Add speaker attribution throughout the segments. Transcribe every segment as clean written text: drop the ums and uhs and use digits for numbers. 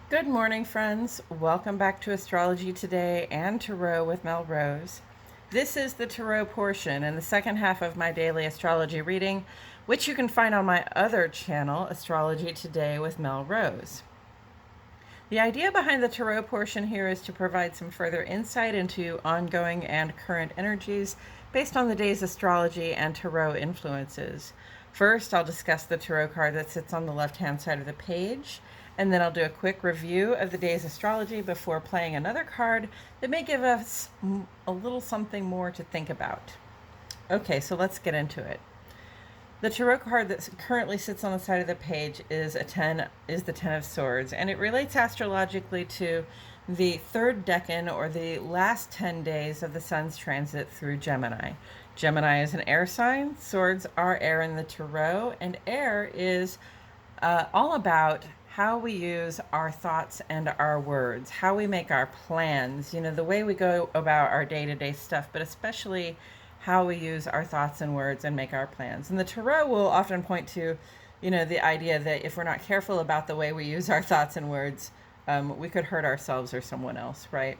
Speaker 1: Good morning, friends. Welcome back to Astrology Today and Tarot with Mel Rose. This is the Tarot portion and the second half of my daily astrology reading, which you can find on my other channel, Astrology Today with Mel Rose. The idea behind the Tarot portion here is to provide some further insight into ongoing and current energies based on the day's astrology and Tarot influences. First, I'll discuss the Tarot card that sits on the left-hand side of the page, and then I'll do a quick review of the day's astrology before playing another card that may give us a little something more to think about. Okay, so let's get into it. The tarot card that currently sits on the side of the page is the Ten of Swords, and it relates astrologically to the third decan, or the last 10 days of the sun's transit through Gemini. Gemini is an air sign. Swords are air in the tarot, and air is all about how we use our thoughts and our words, how we make our plans, the way we go about our day-to-day stuff, but especially how we use our thoughts and words and make our plans. And the tarot will often point to, the idea that if we're not careful about the way we use our thoughts and words, we could hurt ourselves or someone else, right?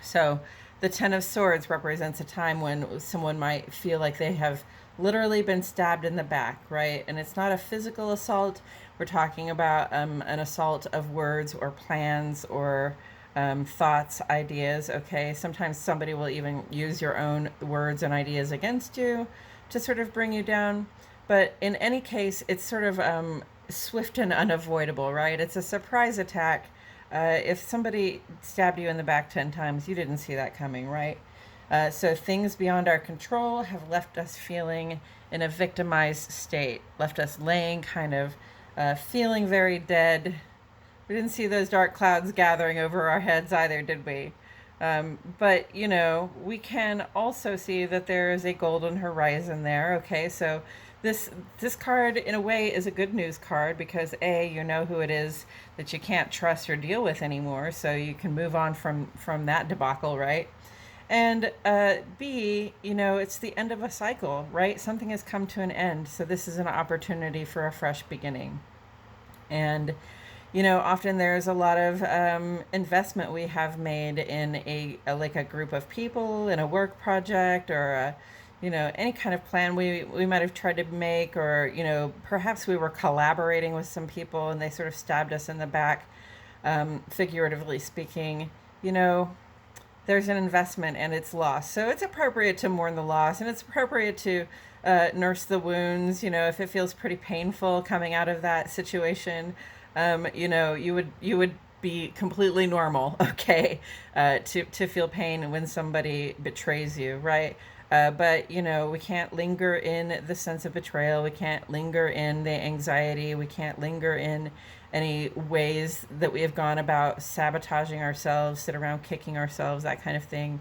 Speaker 1: So the Ten of Swords represents a time when someone might feel like they have literally been stabbed in the back, right? And it's not a physical assault. We're talking about an assault of words or plans or thoughts, ideas, okay? Sometimes somebody will even use your own words and ideas against you to sort of bring you down. But in any case, it's sort of swift and unavoidable, right? It's a surprise attack. If somebody stabbed you in the back 10 times, you didn't see that coming, right? So things beyond our control have left us feeling in a victimized state, left us laying kind of feeling very dead. We didn't see those dark clouds gathering over our heads either, did we? But, we can also see that there is a golden horizon there, okay? So this card, in a way, is a good news card because, A, you know who it is that you can't trust or deal with anymore, so you can move on from that debacle, right? And B, it's the end of a cycle, right? Something has come to an end, so this is an opportunity for a fresh beginning. And often there's a lot of investment we have made in a group of people, in a work project, or any kind of plan we might have tried to make, or perhaps we were collaborating with some people and they sort of stabbed us in the back, figuratively speaking. There's an investment and it's lost, so it's appropriate to mourn the loss, and it's appropriate to nurse the wounds. If it feels pretty painful coming out of that situation, you would be completely normal, okay, to feel pain when somebody betrays you, right? But we can't linger in the sense of betrayal. We can't linger in the anxiety. We can't linger in any ways that we have gone about sabotaging ourselves, sit around kicking ourselves, that kind of thing.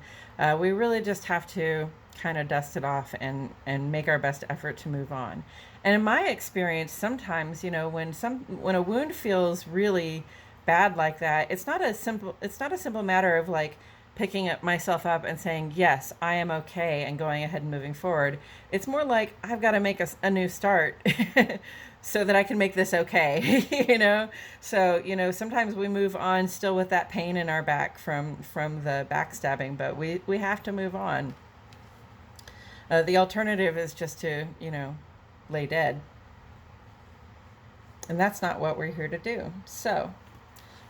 Speaker 1: We really just have to kind of dust it off and make our best effort to move on. And in my experience, sometimes, when a wound feels really bad like that, it's not a simple matter of like picking up myself up and saying, yes, I am okay, and going ahead and moving forward. It's more like I've got to make a new start so that I can make this okay, So, sometimes we move on still with that pain in our back from the backstabbing, but we have to move on. The alternative is just to, lay dead. And that's not what we're here to do. So,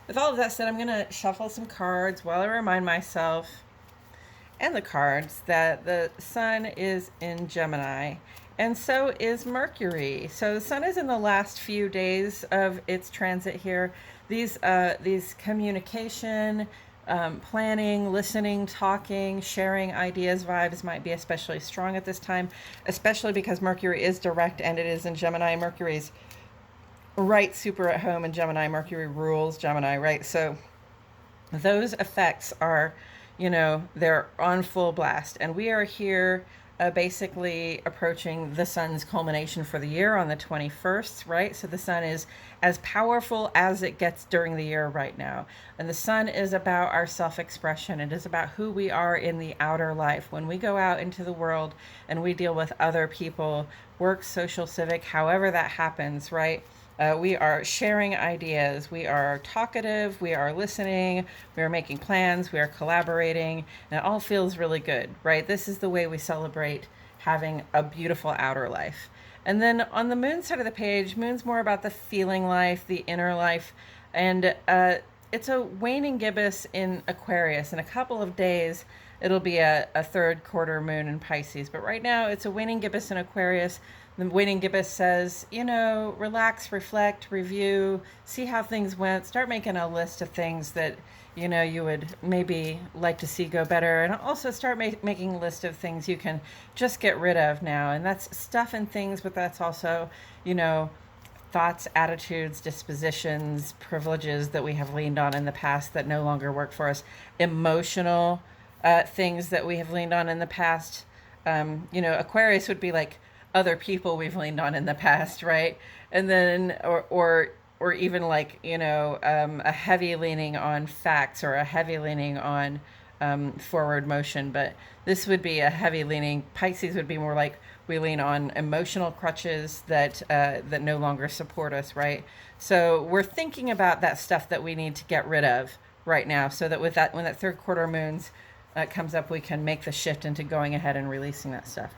Speaker 1: with all of that said, I'm going to shuffle some cards while I remind myself and the cards that the sun is in Gemini, and so is Mercury. So the sun is in the last few days of its transit here. These communication, planning, listening, talking, sharing ideas, vibes might be especially strong at this time, especially because Mercury is direct and it is in Gemini. Mercury's right super at home in Gemini. Mercury rules Gemini, right? So those effects are, they're on full blast. And we are here basically approaching the sun's culmination for the year on the 21st, right? So the sun is as powerful as it gets during the year right now. And the sun is about our self-expression. It is about who we are in the outer life. When we go out into the world and we deal with other people, work, social, civic, however that happens, right? We are sharing ideas. We are talkative. We are listening. We are making plans. We are collaborating. And it all feels really good, right? This is the way we celebrate having a beautiful outer life. And then on the moon side of the page, moon's more about the feeling life, the inner life. And it's a waning gibbous in Aquarius. In a couple of days, it'll be a third quarter moon in Pisces. But right now, it's a waning gibbous in Aquarius. The waning gibbous says, relax, reflect, review, see how things went, start making a list of things that, you would maybe like to see go better. And also start making a list of things you can just get rid of now. And that's stuff and things, but that's also, thoughts, attitudes, dispositions, privileges that we have leaned on in the past that no longer work for us, emotional things that we have leaned on in the past. Aquarius would be like other people we've leaned on in the past, right? And then, or even like, a heavy leaning on facts or a heavy leaning on forward motion. But this would be a heavy leaning. Pisces would be more like we lean on emotional crutches that no longer support us, right? So we're thinking about that stuff that we need to get rid of right now, so that with that, when that third quarter moons comes up, we can make the shift into going ahead and releasing that stuff.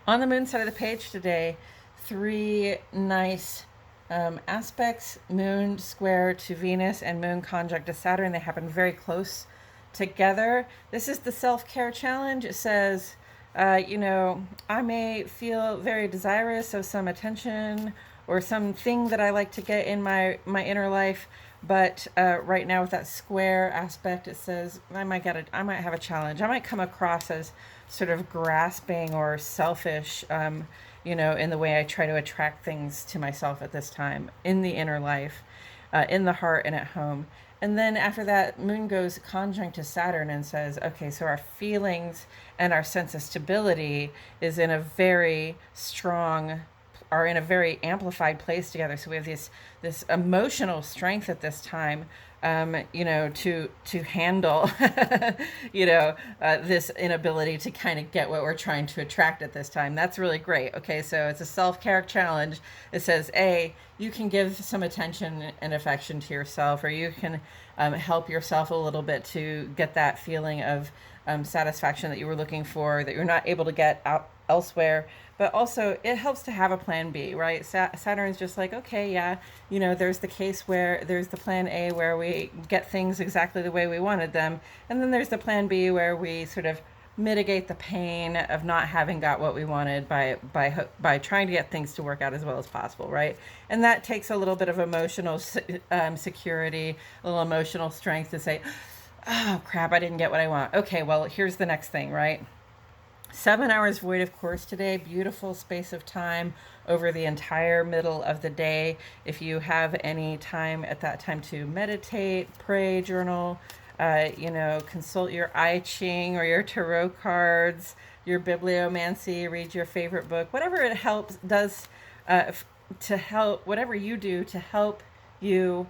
Speaker 1: On the moon side of the page today, 3 nice aspects: moon square to Venus and moon conjunct to Saturn. They happen very close together. This is the self-care challenge. It says, I may feel very desirous of some attention or something that I like to get in my inner life, but right now with that square aspect, it says I might have a challenge. I might come across as sort of grasping or selfish, in the way I try to attract things to myself at this time in the inner life, in the heart and at home. And then after that, moon goes conjunct to Saturn and says, okay, so our feelings and our sense of stability is in a very strong, are in a very amplified place together. So we have this emotional strength at this time, to handle, this inability to kind of get what we're trying to attract at this time. That's really great. Okay, so it's a self-care challenge. It says, you can give some attention and affection to yourself, or you can help yourself a little bit to get that feeling of satisfaction that you were looking for, that you're not able to get out elsewhere. But also it helps to have a plan B, right? Saturn's just like, okay, yeah, there's the case where there's the plan A where we get things exactly the way we wanted them. And then there's the plan B where we sort of mitigate the pain of not having got what we wanted by trying to get things to work out as well as possible, right? And that takes a little bit of emotional security, a little emotional strength to say, oh crap, I didn't get what I want. Okay, well, here's the next thing, right? 7 hours void of course today. Beautiful space of time over the entire middle of the day. If you have any time at that time to meditate, pray, journal, consult your I Ching or your tarot cards, your bibliomancy, read your favorite book, whatever it does to help, whatever you do to help you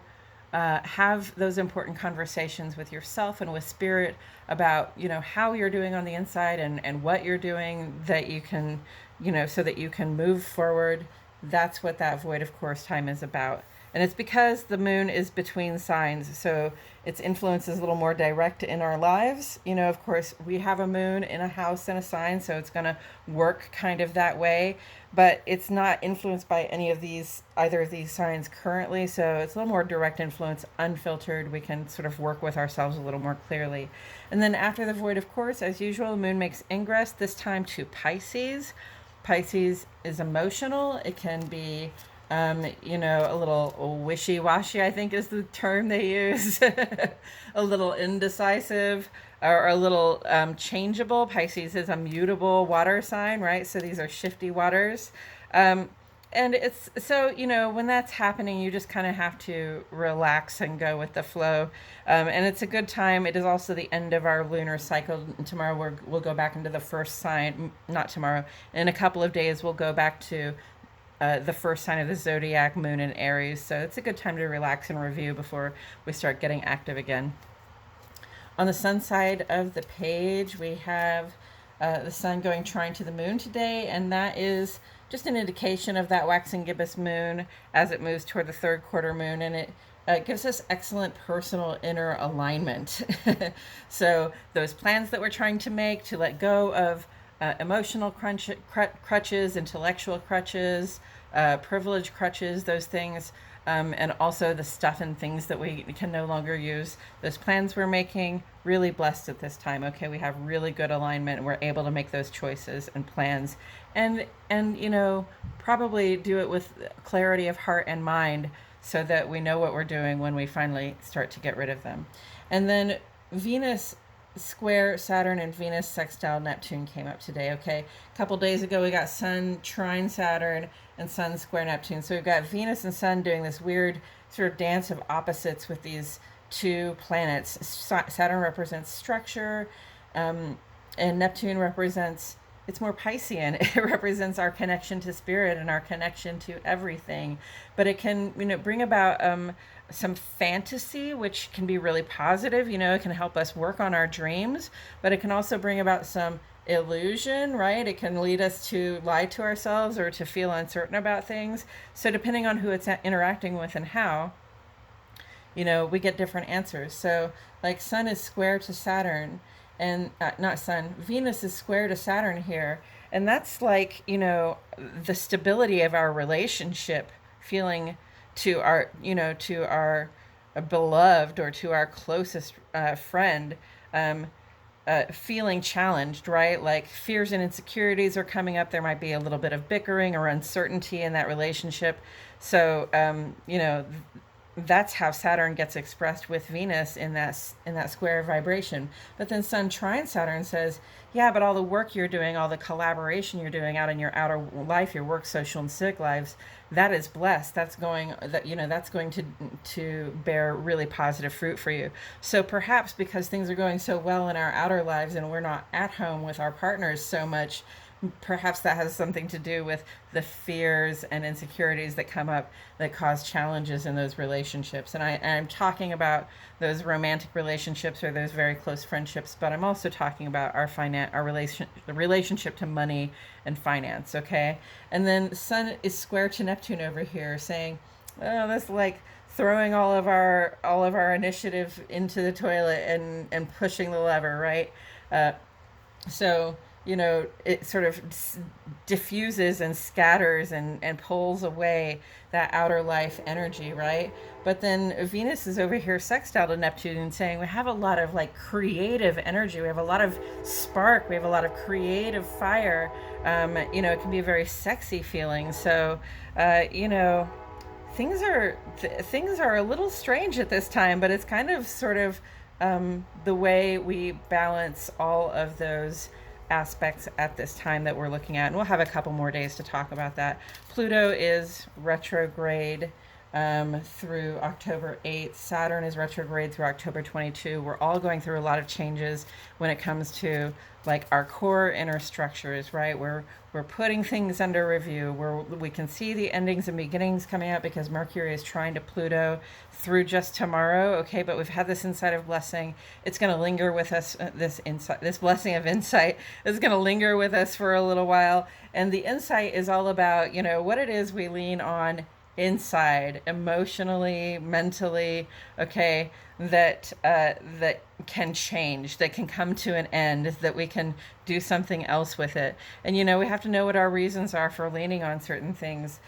Speaker 1: have those important conversations with yourself and with spirit about, how you're doing on the inside and what you're doing that you can, so that you can move forward. That's what that void of course time is about. And it's because the moon is between signs, so its influence is a little more direct in our lives. Of course, we have a moon in a house and a sign, so it's going to work kind of that way. But it's not influenced by either of these signs currently, so it's a little more direct influence, unfiltered. We can sort of work with ourselves a little more clearly. And then after the void of course, as usual, the moon makes ingress, this time to Pisces. Pisces is emotional. It can be a little wishy-washy, I think is the term they use, a little indecisive or a little changeable. Pisces is a mutable water sign, right? So these are shifty waters. And it's so, when that's happening, you just kind of have to relax and go with the flow. And it's a good time. It is also the end of our lunar cycle. Tomorrow we'll go back into the first sign, not tomorrow, in a couple of days, we'll go back to the first sign of the zodiac, moon in Aries. So it's a good time to relax and review before we start getting active again. On the sun side of the page, we have the sun going trine to the moon today, and that is just an indication of that waxing gibbous moon as it moves toward the third quarter moon, and it gives us excellent personal inner alignment. So those plans that we're trying to make to let go of emotional crutches, intellectual crutches, privilege crutches, those things, and also the stuff and things that we can no longer use. Those plans we're making, really blessed at this time. Okay, we have really good alignment, and we're able to make those choices and plans, and probably do it with clarity of heart and mind, so that we know what we're doing when we finally start to get rid of them. And then Venus square Saturn and Venus sextile Neptune came up today. Okay, a couple days ago we got Sun trine Saturn and Sun square Neptune. So we've got Venus and Sun doing this weird sort of dance of opposites with these two planets. Saturn represents structure, and Neptune represents, it's more Piscean. It represents our connection to spirit and our connection to everything. But it can, bring about some fantasy, which can be really positive. It can help us work on our dreams, but it can also bring about some illusion, right? It can lead us to lie to ourselves or to feel uncertain about things. So depending on who it's interacting with and how, we get different answers. So like Sun is square to Saturn, and not Sun, Venus is square to Saturn here. And that's like, the stability of our relationship, feeling to our, beloved or to our closest friend, feeling challenged, right? Like fears and insecurities are coming up. There might be a little bit of bickering or uncertainty in that relationship. So, that's how Saturn gets expressed with Venus in that square vibration. But then Sun trine Saturn says, yeah, but all the work you're doing, all the collaboration you're doing out in your outer life, your work, social, and civic lives, that is blessed. That's going to bear really positive fruit for you. So perhaps because things are going so well in our outer lives and we're not at home with our partners so much, perhaps that has something to do with the fears and insecurities that come up that cause challenges in those relationships. And I'm talking about those romantic relationships or those very close friendships, but I'm also talking about the relationship to money and finance. Okay, and then Sun is square to Neptune over here, saying, "Oh, that's like throwing all of our initiative into the toilet and pushing the lever, right?" So it sort of diffuses and scatters and pulls away that outer life energy, right? But then Venus is over here sextile to Neptune and saying we have a lot of like creative energy. We have a lot of spark. We have a lot of creative fire. It can be a very sexy feeling. So, things are a little strange at this time, but it's kind of sort of the way we balance all of those aspects at this time that we're looking at, and we'll have a couple more days to talk about that. Pluto is retrograde through October 8th. Saturn is retrograde through October 22. We're all going through a lot of changes when it comes to like our core inner structures, right? We're putting things under review. We can see the endings and beginnings coming out because Mercury is trine to Pluto through just tomorrow. Okay, but we've had this insight of blessing. It's going to linger with us. This blessing of insight is going to linger with us for a little while. And the insight is all about, what it is we lean on inside, emotionally, mentally, okay, that can change, that can come to an end, that we can do something else with it. And we have to know what our reasons are for leaning on certain things,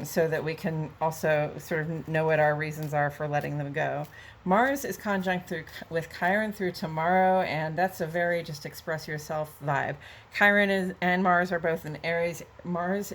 Speaker 1: so that we can also sort of know what our reasons are for letting them go. Mars is conjunct with Chiron through tomorrow, and that's a very just express yourself vibe. Chiron and Mars are both in Aries. Mars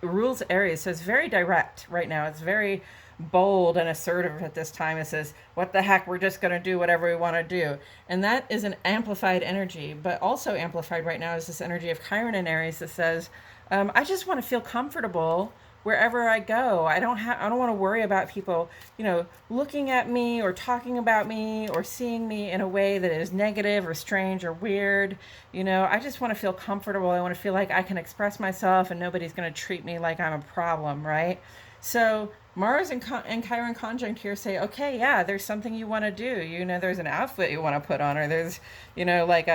Speaker 1: rules Aries, so it's very direct right now. It's very bold and assertive at this time. It says, what the heck, we're just going to do whatever we want to do. And that is an amplified energy, but also amplified right now is this energy of Chiron in Aries that says, I just want to feel comfortable wherever I go. I don't want to worry about people, looking at me or talking about me or seeing me in a way that is negative or strange or weird. I just want to feel comfortable. I want to feel like I can express myself and nobody's going to treat me like I'm a problem, right? So Mars and Chiron conjunct here say, okay, yeah, there's something you want to do. There's an outfit you want to put on, or there's, like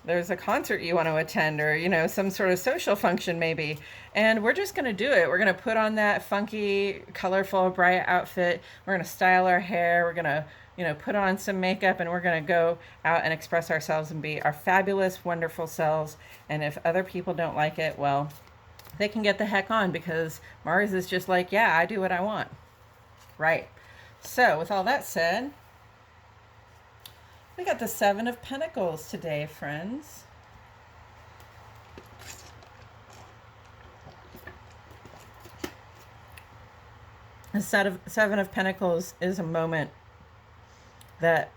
Speaker 1: there's a concert you want to attend, or, you know, some sort of social function maybe. And we're just going to do it. We're going to put on that funky, colorful, bright outfit. We're going to style our hair. We're going to, you know, put on some makeup, and we're going to go out and express ourselves and be our fabulous, wonderful selves. And if other people don't like it, well, they can get the heck on, because Mars is just like, yeah, I do what I want. Right. So with all that said, we got the Seven of Pentacles today, friends. The Seven of Pentacles is a moment that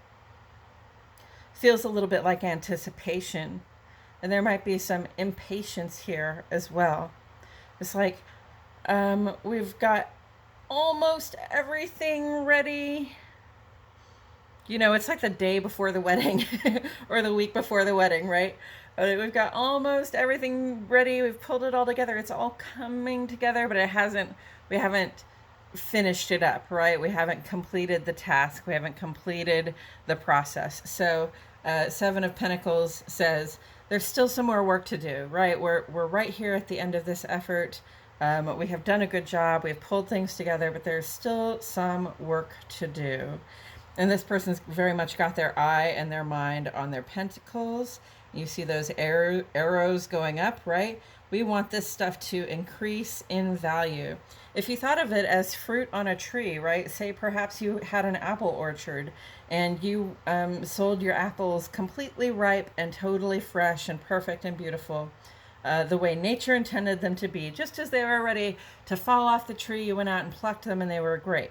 Speaker 1: feels a little bit like anticipation. And there might be some impatience here as well. It's like we've got almost everything ready. You know, it's like the day before the wedding or the week before the wedding, right? We've got almost everything ready. We've pulled it all together. It's all coming together, but we haven't finished it up, right? We haven't completed the task. We haven't completed the process. So Seven of Pentacles says there's still some more work to do, right? We're right here at the end of this effort. We have done a good job. We've pulled things together, but there's still some work to do. And this person's very much got their eye and their mind on their pentacles. You see those arrows going up, right? We want this stuff to increase in value. If you thought of it as fruit on a tree, right? Say perhaps you had an apple orchard and you sold your apples completely ripe and totally fresh and perfect and beautiful, the way nature intended them to be. Just as they were ready to fall off the tree, you went out and plucked them and they were great.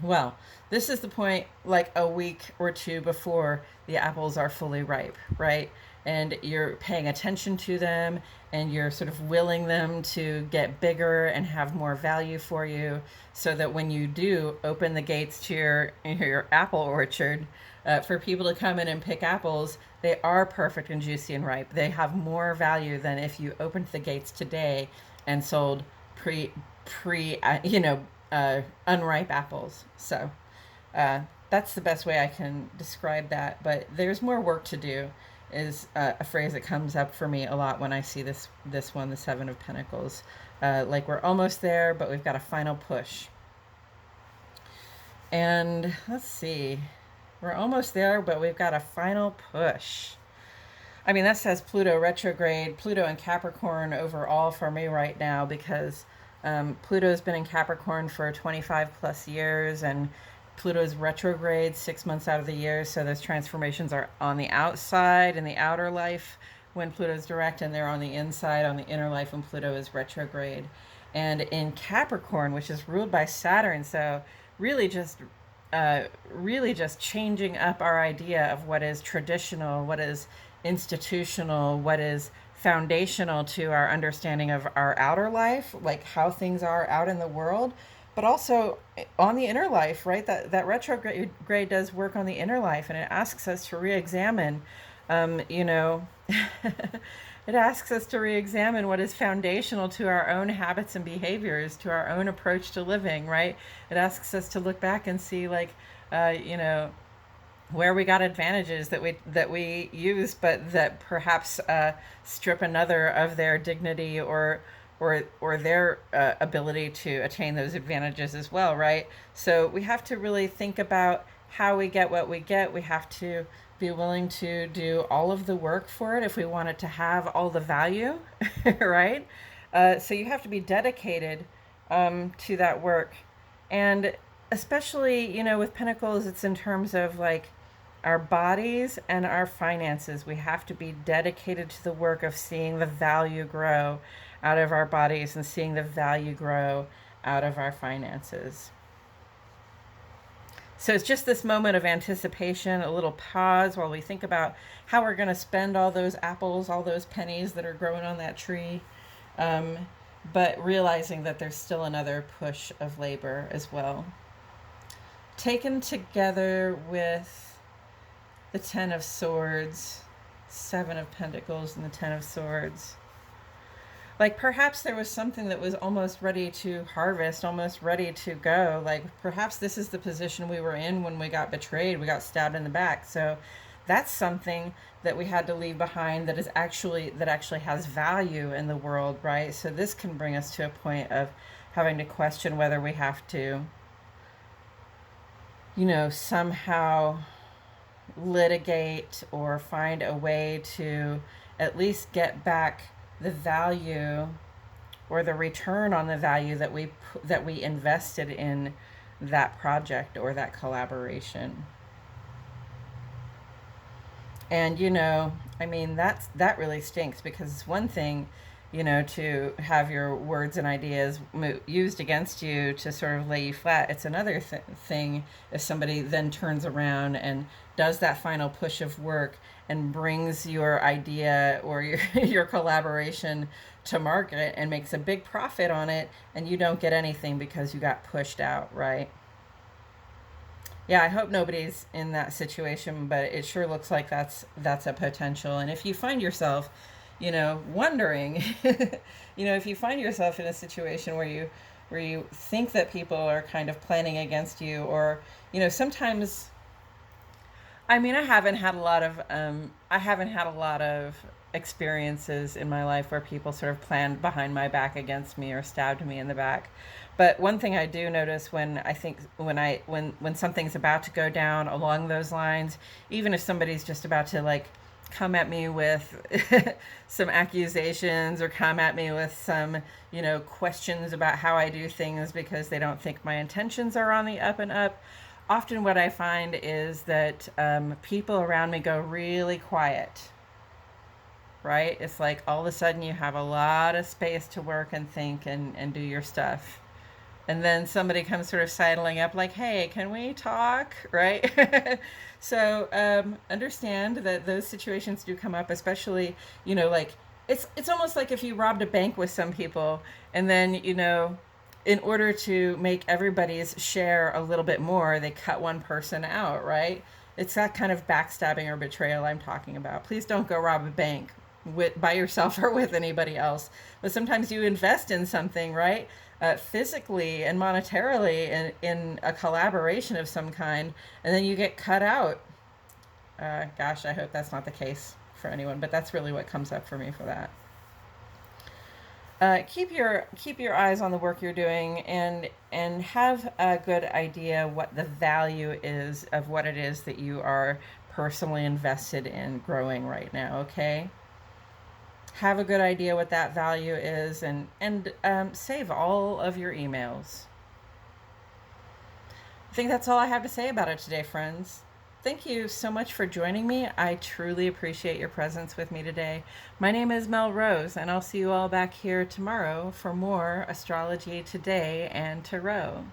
Speaker 1: Well, this is the point, like a week or two before the apples are fully ripe, right? And you're paying attention to them, and you're sort of willing them to get bigger and have more value for you, so that when you do open the gates to your apple orchard, for people to come in and pick apples, they are perfect and juicy and ripe. They have more value than if you opened the gates today and sold unripe apples. So that's the best way I can describe that. But there's more work to do is a phrase that comes up for me a lot when I see this one, the Seven of Pentacles. Like we're almost there, but we've got a final push. And let's see. We're almost there, but we've got a final push. I mean, that says Pluto retrograde, Pluto in Capricorn overall for me right now, because Pluto's been in Capricorn for 25 plus years, and Pluto's retrograde 6 months out of the year. So those transformations are on the outside, in the outer life, when Pluto's direct, and they're on the inside, on the inner life, when Pluto is retrograde. And in Capricorn, which is ruled by Saturn, so really just changing up our idea of what is traditional, what is institutional, what is foundational to our understanding of our outer life, like how things are out in the world, but also on the inner life, right? That retrograde does work on the inner life, and it asks us to re-examine, it asks us to re-examine what is foundational to our own habits and behaviors, to our own approach to living, right? It asks us to look back and see, like, where we got advantages that we use, but that perhaps strip another of their dignity or their ability to attain those advantages as well, right? So we have to really think about how we get what we get. We have to be willing to do all of the work for it if we want it to have all the value, right? So you have to be dedicated to that work. And especially, with Pentacles, it's in terms of like our bodies and our finances. We have to be dedicated to the work of seeing the value grow out of our bodies and seeing the value grow out of our finances. So it's just this moment of anticipation, a little pause while we think about how we're going to spend all those apples, all those pennies that are growing on that tree, but realizing that there's still another push of labor as well. Taken together with the Ten of Swords, Seven of Pentacles, and the Ten of Swords. Like perhaps there was something that was almost ready to harvest, almost ready to go. Like perhaps this is the position we were in when we got betrayed. We got stabbed in the back. So that's something that we had to leave behind that actually has value in the world, right? So this can bring us to a point of having to question whether we have to, somehow litigate or find a way to at least get back the value or the return on the value that we invested in that project or that collaboration. And I mean, that really stinks, because it's one thing, to have your words and ideas used against you to sort of lay you flat. It's another thing if somebody then turns around and does that final push of work and brings your idea or your collaboration to market and makes a big profit on it, and you don't get anything because you got pushed out, right? Yeah, I hope nobody's in that situation, but it sure looks like that's a potential. And if you find yourself, wondering, if you find yourself in a situation where you think that people are kind of planning against you, or sometimes, I mean, I haven't had a lot of experiences in my life where people sort of planned behind my back against me or stabbed me in the back. But one thing I do notice when something's about to go down along those lines, even if somebody's just about to like come at me with some accusations or come at me with some, questions about how I do things because they don't think my intentions are on the up and up. Often what I find is that people around me go really quiet, right? It's like all of a sudden you have a lot of space to work and think and do your stuff. And then somebody comes sort of sidling up like, hey, can we talk, right? So understand that those situations do come up, especially, like it's almost like if you robbed a bank with some people, and then, in order to make everybody's share a little bit more, they cut one person out, right? It's that kind of backstabbing or betrayal I'm talking about. Please don't go rob a bank by yourself or with anybody else. But sometimes you invest in something, right? Physically and monetarily in a collaboration of some kind, and then you get cut out. Gosh, I hope that's not the case for anyone, but that's really what comes up for me for that. Keep your eyes on the work you're doing, and have a good idea what the value is of what it is that you are personally invested in growing right now. Okay, have a good idea what that value is, and save all of your emails. I think that's all I have to say about it today, friends. Thank you so much for joining me. I truly appreciate your presence with me today. My name is Mel Rose, and I'll see you all back here tomorrow for more Astrology Today and Tarot.